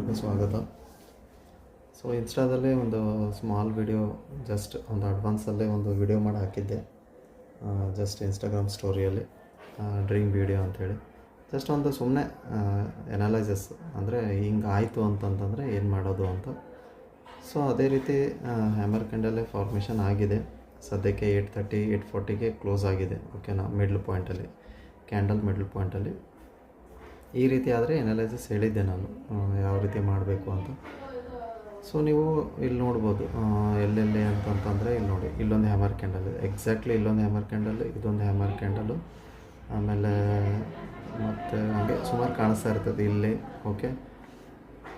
ಎಲ್ಲರಿಗೂ ಸ್ವಾಗತ. ಸೊ ಇನ್ಸ್ಟಾದಲ್ಲಿ ಒಂದು ಸ್ಮಾಲ್ ವಿಡಿಯೋ ಜಸ್ಟ್ ಒಂದು ಅಡ್ವಾನ್ಸಲ್ಲೇ ಒಂದು ವಿಡಿಯೋ ಮಾಡಿ ಹಾಕಿದ್ದೆ, ಜಸ್ಟ್ ಇನ್ಸ್ಟಾಗ್ರಾಮ್ ಸ್ಟೋರಿಯಲ್ಲಿ ಡ್ರೀಮ್ ವಿಡಿಯೋ ಅಂಥೇಳಿ. ಜಸ್ಟ್ ಒಂದು ಸುಮ್ಮನೆ ಎನಾಲೈಸಸ್, ಅಂದರೆ ಹಿಂಗೆ ಆಯಿತು ಅಂತಂತಂದರೆ ಏನು ಮಾಡೋದು ಅಂತ. ಸೊ ಅದೇ ರೀತಿ ಹ್ಯಾಮರ್ ಕ್ಯಾಂಡಲ್ಲೇ ಫಾರ್ಮೇಷನ್ ಆಗಿದೆ. ಸದ್ಯಕ್ಕೆ 8:30 8:40ಗೆ ಕ್ಲೋಸ್ ಆಗಿದೆ. ಓಕೆನಾ, ಮಿಡ್ಲ್ ಪಾಯಿಂಟಲ್ಲಿ, ಕ್ಯಾಂಡಲ್ ಮಿಡ್ಲ್ ಪಾಯಿಂಟಲ್ಲಿ ಈ ರೀತಿ ಆದರೆ ಎನಾಲೈಸಿಸ್ ಹೇಳಿದ್ದೆ ನಾನು ಯಾವ ರೀತಿ ಮಾಡಬೇಕು ಅಂತ. ಸೊ ನೀವು ಇಲ್ಲಿ ನೋಡ್ಬೋದು ಎಲ್ಲೆಲ್ಲಿ ಅಂತಂತಂದರೆ ಇಲ್ಲಿ ನೋಡಿ, ಇಲ್ಲೊಂದು ಹ್ಯಾಮರ್ ಕ್ಯಾಂಡಲ್, ಎಕ್ಸಾಕ್ಟ್ಲಿ ಇಲ್ಲೊಂದು ಹ್ಯಾಮರ್ ಕ್ಯಾಂಡಲ್, ಇದೊಂದು ಹ್ಯಾಮರ್ ಕ್ಯಾಂಡಲು, ಆಮೇಲೆ ಮತ್ತು ಹಾಗೆ ಸುಮಾರು ಕಾಣಿಸ್ತಾ ಇರ್ತದೆ ಇಲ್ಲಿ. ಓಕೆ,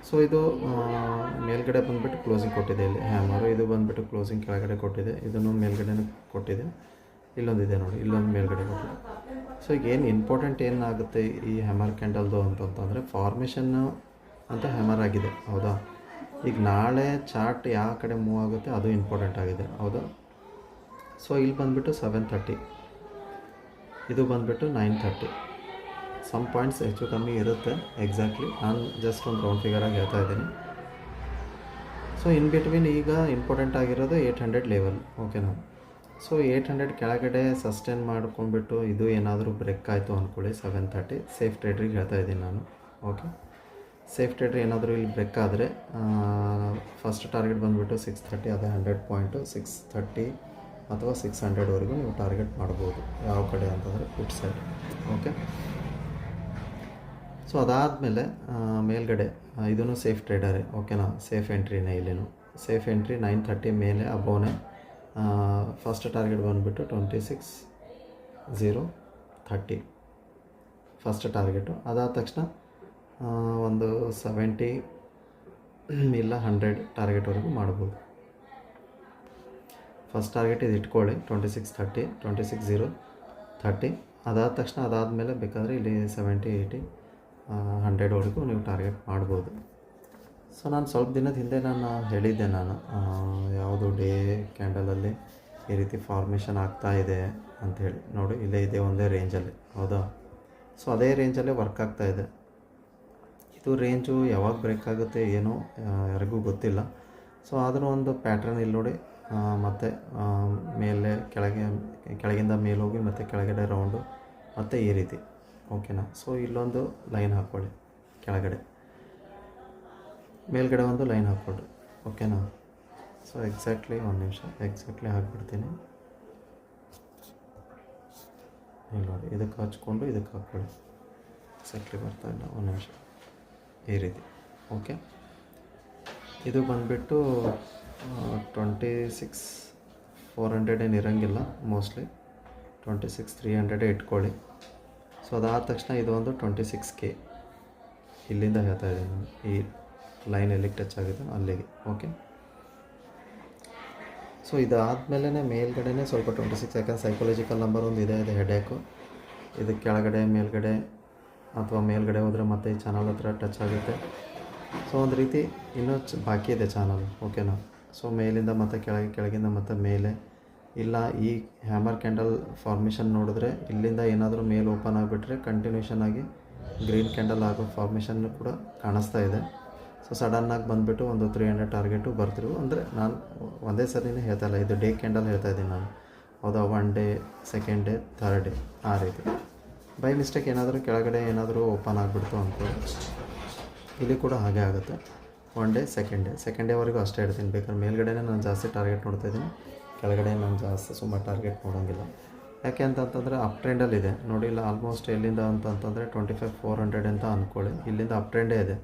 ಸೊ ಇದು ಮೇಲ್ಗಡೆ ಬಂದುಬಿಟ್ಟು ಕ್ಲೋಸಿಂಗ್ ಕೊಟ್ಟಿದೆ, ಇಲ್ಲಿ ಹ್ಯಾಮರು, ಇದು ಬಂದುಬಿಟ್ಟು ಕ್ಲೋಸಿಂಗ್ ಕೆಳಗಡೆ ಕೊಟ್ಟಿದೆ, ಇದನ್ನು ಮೇಲ್ಗಡೆ ಕೊಟ್ಟಿದೆ, ಇಲ್ಲೊಂದಿದೆ ನೋಡಿ, ಇಲ್ಲೊಂದು ಮೇಲ್ಗಡೆ ಕೊಟ್ಟಿದೆ. ಸೊ ಈಗ ಏನು ಇಂಪಾರ್ಟೆಂಟ್ ಏನಾಗುತ್ತೆ ಈ ಹ್ಯಾಮರ್ ಕ್ಯಾಂಡಲ್ದು ಅಂತಂತಂದರೆ ಫಾರ್ಮೇಷನ್ನು ಅಂತ ಹ್ಯಾಮರ್ ಆಗಿದೆ, ಹೌದಾ. ಈಗ ನಾಳೆ ಚಾರ್ಟ್ ಯಾವ ಕಡೆ ಮೂವ್ ಆಗುತ್ತೆ ಅದು ಇಂಪಾರ್ಟೆಂಟ್ ಆಗಿದೆ, ಹೌದಾ. ಸೊ ಇಲ್ಲಿ ಬಂದುಬಿಟ್ಟು 7:30, ಇದು ಬಂದುಬಿಟ್ಟು 9:30, ಸಮ್ ಪಾಯಿಂಟ್ಸ್ ಹೆಚ್ಚು ಕಮ್ಮಿ ಇರುತ್ತೆ. ಎಕ್ಸಾಕ್ಟ್ಲಿ ನಾನು ಜಸ್ಟ್ ಒಂದು ರೌಂಡ್ ಫಿಗರಾಗಿ ಹೇಳ್ತಾ ಇದ್ದೀನಿ. ಸೊ ಇನ್ ಬಿಟ್ವೀನ್ ಈಗ ಇಂಪಾರ್ಟೆಂಟ್ ಆಗಿರೋದು 800 ಲೆವೆಲ್. ಓಕೆನಾ. ಸೊ 800 ಕೆಳಗಡೆ ಸಸ್ಟೈನ್ ಮಾಡ್ಕೊಂಡ್ಬಿಟ್ಟು ಇದು ಏನಾದರೂ ಬ್ರೇಕ್ ಆಯಿತು ಅಂದ್ಕೊಳ್ಳಿ 7:30, ಸೇಫ್ ಟ್ರೇಡ್ರಿಗೆ ಹೇಳ್ತಾ ಇದ್ದೀನಿ ನಾನು. ಓಕೆ, ಸೇಫ್ ಟ್ರೇಡ್ರ್ ಏನಾದರೂ ಇಲ್ಲಿ ಬ್ರೇಕ್ ಆದರೆ ಫಸ್ಟ್ ಟಾರ್ಗೆಟ್ ಬಂದುಬಿಟ್ಟು 630, ಅದೇ 100 ಪಾಯಿಂಟು 630 ಅಥವಾ 600ವರೆಗೂ ನೀವು ಟಾರ್ಗೆಟ್ ಮಾಡ್ಬೋದು. ಯಾವ ಕಡೆ ಅಂತಂದರೆ ಪುಟ್ ಸೈಡ್. ಓಕೆ, ಸೊ ಅದಾದಮೇಲೆ ಮೇಲ್ಗಡೆ ಇದೂ ಸೇಫ್ ಟ್ರೇಡರೇ. ಓಕೆನಾ, ಸೇಫ್ ಎಂಟ್ರಿನೇ ಇಲ್ಲಿನೂ ಸೇಫ್ ಎಂಟ್ರಿ 9:30 ಮೇಲೆ ಅಬೋನೆ. ಫಸ್ಟ್ ಟಾರ್ಗೆಟ್ ಬಂದುಬಿಟ್ಟು 26,030 ಫಸ್ಟ್ ಟಾರ್ಗೆಟು. ಅದಾದ ತಕ್ಷಣ ಒಂದು 70 ಇಲ್ಲ 100 ಟಾರ್ಗೆಟ್ವರೆಗೂ ಮಾಡ್ಬೋದು. ಫಸ್ಟ್ ಟಾರ್ಗೆಟ್ ಇದು ಇಟ್ಕೊಳ್ಳಿ 26,30 26,030. ಅದಾದ ತಕ್ಷಣ ಅದಾದಮೇಲೆ ಬೇಕಾದರೆ ಇಲ್ಲಿ 70 80 100ವರೆಗೂ ನೀವು ಟಾರ್ಗೆಟ್ ಮಾಡ್ಬೋದು. ಸೊ ನಾನು ಸ್ವಲ್ಪ ದಿನದ ಹಿಂದೆ ನಾನು ಹೇಳಿದ್ದೆ, ನಾನು ಯಾವುದು ಡೇ ಕ್ಯಾಂಡಲಲ್ಲಿ ಈ ರೀತಿ ಫಾರ್ಮೇಷನ್ ಆಗ್ತಾ ಇದೆ ಅಂಥೇಳಿ. ನೋಡಿ ಇಲ್ಲೇ ಇದೆ ಒಂದೇ ರೇಂಜಲ್ಲಿ, ಹೌದಾ. ಸೊ ಅದೇ ರೇಂಜಲ್ಲೇ ವರ್ಕ್ ಆಗ್ತಾಯಿದೆ. ಇದು ರೇಂಜು ಯಾವಾಗ ಬ್ರೇಕ್ ಆಗುತ್ತೆ ಏನೋ ಯಾರಿಗೂ ಗೊತ್ತಿಲ್ಲ. ಸೊ ಆದರೂ ಒಂದು ಪ್ಯಾಟ್ರನ್ ಇಲ್ಲಿ ನೋಡಿ, ಮತ್ತು ಮೇಲೆ ಕೆಳಗಿಂದ ಮೇಲೆ ಹೋಗಿ ಮತ್ತು ಕೆಳಗಡೆ ರೌಂಡು ಮತ್ತು ಈ ರೀತಿ. ಓಕೆನಾ. ಸೊ ಇಲ್ಲೊಂದು ಲೈನ್ ಹಾಕ್ಕೊಳ್ಳಿ, ಕೆಳಗಡೆ ಮೇಲ್ಗಡೆ ಒಂದು ಲೈನ್ ಹಾಕ್ಕೊಡ್ರಿ. ಓಕೆನಾ. ಸೊ ಎಕ್ಸಾಕ್ಟ್ಲಿ ಒಂದು ನಿಮಿಷ ಎಕ್ಸಾಕ್ಟ್ಲಿ ಹಾಕ್ಬಿಡ್ತೀನಿ. ಇಲ್ಲಿ ನೋಡಿ, ಇದಕ್ಕೆ ಹಚ್ಕೊಂಡು ಇದಕ್ಕೆ ಹಾಕ್ಕೊಳ್ಳಿ. ಎಕ್ಸಾಕ್ಟ್ಲಿ ಬರ್ತಾಯಿಲ್ಲ, ಒಂದು ನಿಮಿಷ ಈ ರೀತಿ. ಓಕೆ, ಇದು ಬಂದುಬಿಟ್ಟು 26,400 ಏನು ಇರೋಂಗಿಲ್ಲ, ಮೋಸ್ಟ್ಲಿ 26,300 ಇಟ್ಕೊಳ್ಳಿ. ಸೊ ಅದಾದ ತಕ್ಷಣ ಇದು ಒಂದು 26K ಇಲ್ಲಿಂದ ಹೇಳ್ತಾ ಇದ್ದೀನಿ ನಾನು, ಈ ಲೈನ್ ಎಲ್ಲಿಗೆ ಟಚ್ ಆಗಿದೆ ಅಲ್ಲಿಗೆ. ಓಕೆ, ಸೊ ಇದಾದಮೇಲೆ ಮೇಲ್ಗಡೆ ಸ್ವಲ್ಪ 26, ಯಾಕಂದ್ರೆ ಸೈಕಾಲಜಿಕಲ್ ನಂಬರ್ ಒಂದು ಇದೆ, ಇದು ಹೆಡ್ಏಕು. ಇದಕ್ಕೆ ಕೆಳಗಡೆ ಮೇಲ್ಗಡೆ ಅಥವಾ ಮೇಲ್ಗಡೆ ಹೋದರೆ ಮತ್ತೆ ಈ ಚಾನಲ್ ಹತ್ರ ಟಚ್ ಆಗುತ್ತೆ. ಸೊ ಒಂದು ರೀತಿ ಇನ್ನೂ ಬಾಕಿ ಇದೆ ಚಾನಲ್. ಓಕೆನಾ. ಸೊ ಮೇಲಿಂದ ಮತ್ತು ಕೆಳಗಿಂದ ಮತ್ತು ಮೇಲೆ ಇಲ್ಲ. ಈ ಹ್ಯಾಮರ್ ಕ್ಯಾಂಡಲ್ ಫಾರ್ಮೇಷನ್ ನೋಡಿದ್ರೆ ಇಲ್ಲಿಂದ ಏನಾದರೂ ಮೇಲೆ ಓಪನ್ ಆಗಿಬಿಟ್ರೆ ಕಂಟಿನ್ಯೂಷನ್ ಆಗಿ ಗ್ರೀನ್ ಕ್ಯಾಂಡಲ್ ಆಗೋ ಫಾರ್ಮೇಷನ್ ಕೂಡ ಕಾಣಿಸ್ತಾ ಇದೆ. ಸೊ ಸಡನ್ನಾಗಿ ಬಂದುಬಿಟ್ಟು ಒಂದು 300 ಟಾರ್ಗೆಟು ಬರ್ತಿರು. ಅಂದರೆ ನಾನು ಒಂದೇ ಸರಿನೇ ಹೇಳ್ತಾ ಇಲ್ಲ, ಇದು ಡೇ ಕ್ಯಾಂಡಲ್ ಹೇಳ್ತಾ ಇದ್ದೀನಿ ನಾನು, ಹೌದಾ. 1 day, 2nd day, 3rd day ಆ ರೀತಿ. ಬೈ ಮಿಸ್ಟೇಕ್ ಏನಾದರೂ ಕೆಳಗಡೆ ಏನಾದರೂ ಓಪನ್ ಆಗಿಬಿಡ್ತು ಅಂದ್ಕೊಳ್ಳಿ, ಇಲ್ಲಿ ಕೂಡ ಹಾಗೆ ಆಗುತ್ತೆ. 1 ಡೇ, 2nd ಡೇವರೆಗೂ ಅಷ್ಟೇ ಇಡ್ತೀನಿ. ಬೇಕಾದ್ರೆ ಮೇಲ್ಗಡೆನೇ ನಾನು ಜಾಸ್ತಿ ಟಾರ್ಗೆಟ್ ನೋಡ್ತಾಯಿದ್ದೀನಿ, ಕೆಳಗಡೆ ನಾನು ಜಾಸ್ತಿ ಸುಮಾರು ಟಾರ್ಗೆಟ್ ನೋಡೋಂಗಿಲ್ಲ. ಯಾಕೆ ಅಂತಂತಂದರೆ ಅಪ್ ಟ್ರೆಂಡಲ್ಲಿದೆ ನೋಡಿ. ಇಲ್ಲ ಆಲ್ಮೋಸ್ಟ್ ಎಲ್ಲಿಂದ ಅಂತಂತಂದರೆ 25,400 ಅಂತ ಅಂದ್ಕೊಳ್ಳಿ, ಇಲ್ಲಿಂದ ಅಪ್ ಟ್ರೆಂಡೇ ಇದೆ.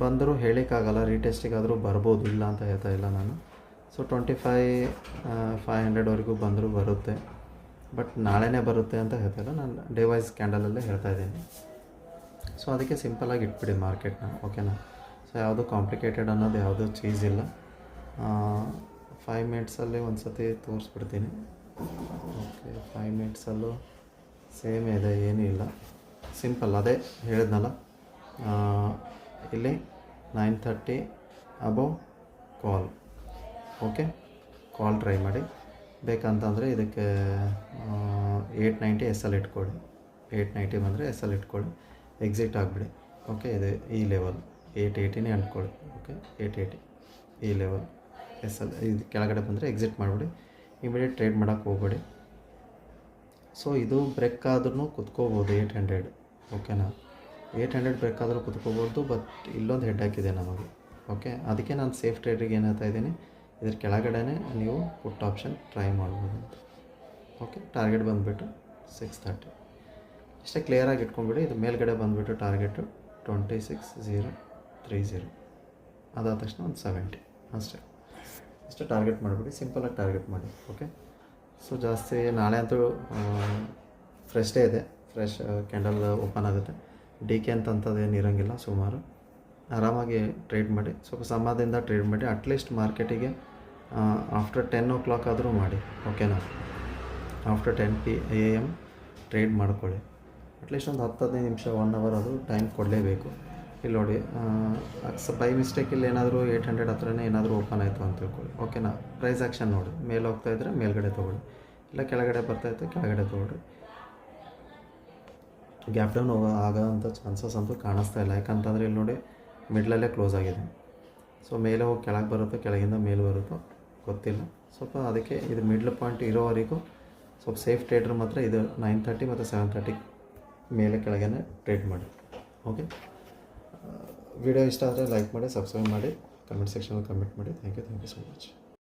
ಬಂದರೂ ಹೇಳಿಕ್ಕಾಗಲ್ಲ, ರೀಟೆಸ್ಟಿಗಾದರೂ ಬರ್ಬೋದು, ಇಲ್ಲ ಅಂತ ಹೇಳ್ತಾ ಇಲ್ಲ ನಾನು. ಸೊ 25,500ವರೆಗೂ ಬಂದರೂ ಬರುತ್ತೆ, ಬಟ್ ನಾಳೆನೇ ಬರುತ್ತೆ ಅಂತ ಹೇಳ್ತಾ ಇಲ್ಲ ನಾನು, ಡೇ ವೈಸ್ ಕ್ಯಾಂಡಲಲ್ಲೇ ಹೇಳ್ತಾ ಇದ್ದೀನಿ. ಸೊ ಅದಕ್ಕೆ ಸಿಂಪಲಾಗಿ ಇಟ್ಬಿಡಿ ಮಾರ್ಕೆಟ್ನ. ಓಕೆನಾ. ಸೊ ಯಾವುದು ಕಾಂಪ್ಲಿಕೇಟೆಡ್ ಅನ್ನೋದು ಯಾವುದೂ ಚೀಸ್ ಇಲ್ಲ. 5 ಮಿನಿಟ್ಸಲ್ಲಿ ಒಂದು ಸತಿ ತೋರಿಸ್ಬಿಡ್ತೀನಿ. ಓಕೆ, 5 ಮಿನಿಟ್ಸಲ್ಲೂ ಸೇಮ್ ಇದೆ, ಏನೂ ಇಲ್ಲ, ಸಿಂಪಲ್ ಅದೇ ಹೇಳಿದ್ನಲ್ಲ. ಇಲ್ಲಿ 9:30 ಅಬೌವ್ ಕಾಲ್. ಓಕೆ, ಕಾಲ್ ಟ್ರೈ ಮಾಡಿ. ಬೇಕಂತಂದರೆ ಇದಕ್ಕೆ 890 SL ಇಟ್ಕೊಳ್ಳಿ. 890 ಬಂದರೆ SL ಇಟ್ಕೊಳ್ಳಿ, ಎಕ್ಸಿಟ್ ಆಗಿಬಿಡಿ. ಓಕೆ, ಇದು ಈ ಲೆವೆಲ್ 880 ಅಂದ್ಕೊಳ್ಳಿ. ಓಕೆ, 880 ಈ ಲೆವೆಲ್ ಇದು ಕೆಳಗಡೆ ಬಂದರೆ ಎಕ್ಸಿಟ್ ಮಾಡಿಬಿಡಿ. ಇಮಿಡಿಯೇಟ್ ಟ್ರೇಡ್ ಮಾಡೋಕ್ಕೆ ಹೋಗ್ಬೇಡಿ. ಸೊ ಇದು ಬ್ರೇಕ್ ಆದ್ರೂ ಕುತ್ಕೋಬೋದು 800. ಓಕೆನಾ, 800 ಬ್ರೇಕ್ ಆದರೂ ಕುತ್ಕೋಬೋದು. ಬಟ್ ಇಲ್ಲೊಂದು ಹೆಡ್ ಹಾಕಿದೆ ನಮಗೆ. ಓಕೆ, ಅದಕ್ಕೆ ನಾನು ಸೇಫ್ ಟ್ರೇಡಿಗೆ ಏನು ಹೇಳ್ತಾ ಇದ್ದೀನಿ, ಇದ್ರ ಕೆಳಗಡೆ ನೀವು ಪುಟ್ ಆಪ್ಷನ್ ಟ್ರೈ ಮಾಡ್ಬೋದು ಅಂತ. ಓಕೆ, ಟಾರ್ಗೆಟ್ ಬಂದುಬಿಟ್ಟು 630 ಇಷ್ಟೇ ಕ್ಲಿಯರಾಗಿ ಇಟ್ಕೊಂಡ್ಬಿಡಿ. ಇದು ಮೇಲ್ಗಡೆ ಬಂದುಬಿಟ್ಟು ಟಾರ್ಗೆಟು 26030. ಅದಾದ ತಕ್ಷಣ ಒಂದು 70 ಅಷ್ಟೇ. ಇಷ್ಟು ಟಾರ್ಗೆಟ್ ಮಾಡಿಬಿಡಿ, ಸಿಂಪಲಾಗಿ ಟಾರ್ಗೆಟ್ ಮಾಡಿ. ಓಕೆ, ಸೊ ಜಾಸ್ತಿ ನಾಳೆ ಅಂತೂ ಫ್ರೆಶ್ ಡೇ ಇದೆ, ಫ್ರೆಶ್ ಕ್ಯಾಂಡಲ್ ಓಪನ್ ಆಗುತ್ತೆ. ಡಿ ಕೆ ಅಂತಂಥದ್ದೇನು ಇರೋಂಗಿಲ್ಲ. ಸುಮಾರು ಆರಾಮಾಗಿ ಟ್ರೇಡ್ ಮಾಡಿ, ಸ್ವಲ್ಪ ಸಮಾಧಾನದಿಂದ ಟ್ರೇಡ್ ಮಾಡಿ. ಅಟ್ಲೀಸ್ಟ್ ಮಾರ್ಕೆಟಿಗೆ ಆಫ್ಟರ್ 10 o'clock ಆದರೂ ಮಾಡಿ. ಓಕೆನಾ, ಆಫ್ಟರ್ 10 AM ಟ್ರೇಡ್ ಮಾಡ್ಕೊಳ್ಳಿ. ಅಟ್ಲೀಸ್ಟ್ ಒಂದು 10-15 ನಿಮಿಷ 1 hour ಅದು ಟೈಮ್ ಕೊಡಲೇಬೇಕು. ಇಲ್ಲಿ ನೋಡಿ, ಬೈ ಮಿಸ್ಟೇಕ್ ಇಲ್ಲಿ ಏನಾದರೂ 800 ಹತ್ರನೇ ಏನಾದರೂ ಓಪನ್ ಆಯಿತು ಅಂತ ತಿಳ್ಕೊಳ್ಳಿ. ಓಕೆನಾ, ಪ್ರೈಸ್ ಆ್ಯಕ್ಷನ್ ನೋಡಿ, ಮೇಲೆ ಹೋಗ್ತಾಯಿದ್ರೆ ಮೇಲ್ಗಡೆ ತೊಗೊಳ್ಳಿ, ಇಲ್ಲ ಕೆಳಗಡೆ ಬರ್ತಾಯಿತ್ತು ಕೆಳಗಡೆ ತೊಗೊಳ್ಳಿ. ಗ್ಯಾಪ್ ಡೌನ್ ಆಗೋಂಥ ಚಾನ್ಸಸ್ ಅಂತೂ ಕಾಣಿಸ್ತಾ ಇಲ್ಲ. ಯಾಕಂತಂದರೆ ಇಲ್ಲಿ ನೋಡಿ ಮಿಡ್ಲಲ್ಲೇ ಕ್ಲೋಸ್ ಆಗಿದೆ. ಸೊ ಮೇಲೆ ಹೋಗಿ ಕೆಳಗೆ ಬರುತ್ತೋ ಕೆಳಗಿಂದ ಮೇಲೆ ಬರುತ್ತೋ ಗೊತ್ತಿಲ್ಲ. ಸ್ವಲ್ಪ ಅದಕ್ಕೆ ಇದು ಮಿಡ್ಲ್ ಪಾಯಿಂಟ್ ಇರೋವರೆಗೂ ಸ್ವಲ್ಪ ಸೇಫ್ ಟ್ರೇಡ್ರ್ ಮಾತ್ರ ಇದು 930 ಮತ್ತು 730 ಮೇಲೆ ಕೆಳಗೆ ಟ್ರೇಡ್ ಮಾಡಿ. ಓಕೆ, ವಿಡಿಯೋ ಇಷ್ಟ ಆದರೆ ಲೈಕ್ ಮಾಡಿ, ಸಬ್ಸ್ಕ್ರೈಬ್ ಮಾಡಿ, ಕಮೆಂಟ್ ಸೆಕ್ಷನಲ್ಲಿ ಕಮೆಂಟ್ ಮಾಡಿ. Thank you so much.